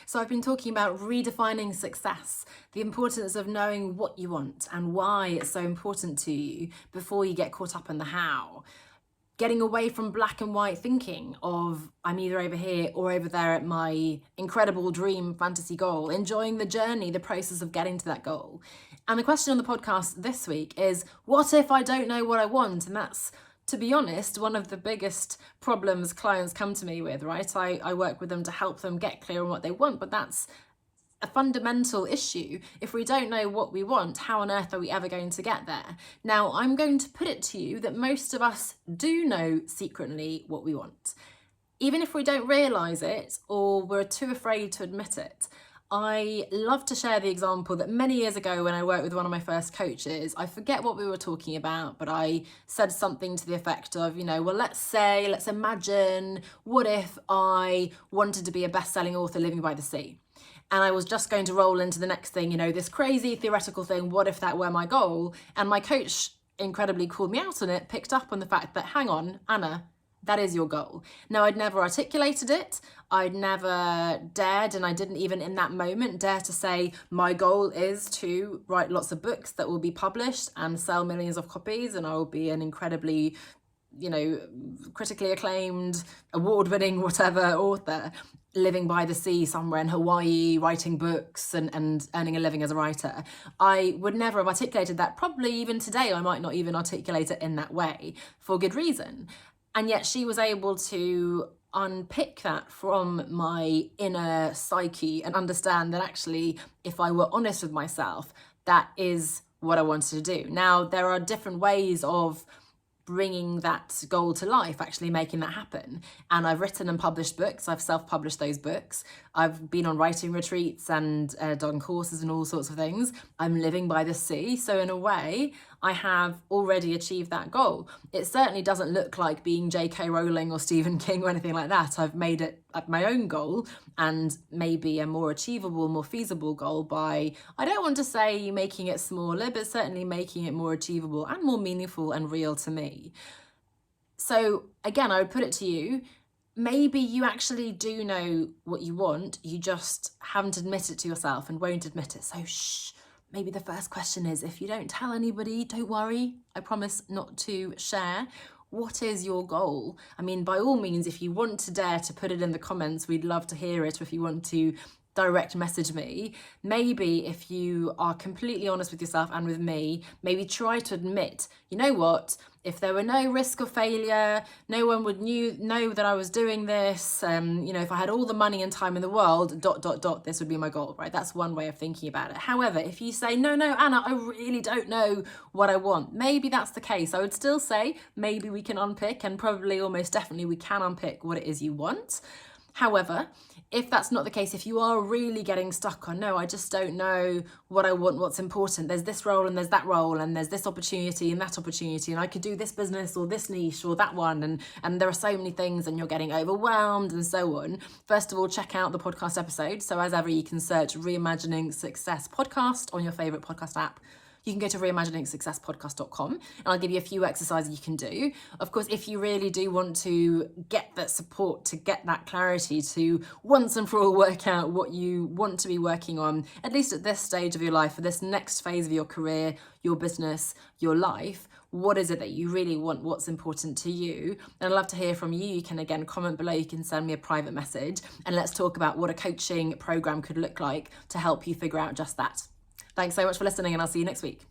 So I've been talking about redefining success, the importance of knowing what you want and why it's so important to you before you get caught up in the how. Getting away from black and white thinking of I'm either over here or over there at my incredible dream fantasy goal, enjoying the journey, the process of getting to that goal. And the question on the podcast this week is, what if I don't know what I want? And that's, to be honest, one of the biggest problems clients come to me with, right? I work with them to help them get clear on what they want, but that's a fundamental issue. If we don't know what we want, how on earth are we ever going to get there? Now, I'm going to put it to you that most of us do know secretly what we want, even if we don't realise it or we're too afraid to admit it. I love to share the example that many years ago when I worked with one of my first coaches, I forget what we were talking about, but I said something to the effect of, well, let's imagine, what if I wanted to be a best-selling author living by the sea? And I was just going to roll into the next thing, this crazy theoretical thing, what if that were my goal? And my coach incredibly called me out on it, picked up on the fact that, hang on, Anna, that is your goal. Now, I'd never articulated it. I'd never dared, and I didn't even in that moment dare to say, my goal is to write lots of books that will be published and sell millions of copies, and I will be an incredibly critically acclaimed, award-winning, whatever author living by the sea somewhere in Hawaii, writing books and earning a living as a writer. I would never have articulated that. Probably even today, I might not even articulate it in that way for good reason. And yet she was able to unpick that from my inner psyche and understand that actually, if I were honest with myself, that is what I wanted to do. Now, there are different ways of bringing that goal to life, actually making that happen. And I've written and published books. I've self-published those books. I've been on writing retreats and done courses and all sorts of things. I'm living by the sea. So in a way, I have already achieved that goal. It certainly doesn't look like being J.K. Rowling or Stephen King or anything like that. I've made it my own goal, and maybe a more achievable, more feasible goal by, I don't want to say making it smaller, but certainly making it more achievable and more meaningful and real to me. So again, I would put it to you, maybe you actually do know what you want, you just haven't admitted it to yourself and won't admit it. So shh. Maybe the first question is, if you don't tell anybody, don't worry. I promise not to share. What is your goal? I mean, by all means, if you want to dare to put it in the comments, we'd love to hear it. Or if you want to direct message me, maybe if you are completely honest with yourself and with me, maybe try to admit, you know what, if there were no risk of failure, no one would know that I was doing this, if I had all the money and time in the world, ... this would be my goal, right? That's one way of thinking about it. However, if you say, no, Anna, I really don't know what I want, maybe that's the case. I would still say maybe we can unpick, and probably almost definitely we can unpick what it is you want. However, if that's not the case, if you are really getting stuck on, no, I just don't know what I want, what's important, there's this role and there's that role and there's this opportunity and that opportunity, and I could do this business or this niche or that one, and there are so many things and you're getting overwhelmed and so on, first of all, check out the podcast episode. So as ever, you can search Reimagining Success Podcast on your favourite podcast app. You can go to reimagingsuccesspodcast.com and I'll give you a few exercises you can do. Of course, if you really do want to get that support, to get that clarity, to once and for all work out what you want to be working on, at least at this stage of your life, for this next phase of your career, your business, your life, what is it that you really want? What's important to you? And I'd love to hear from you. You can again comment below, you can send me a private message, and let's talk about what a coaching program could look like to help you figure out just that. Thanks so much for listening, and I'll see you next week.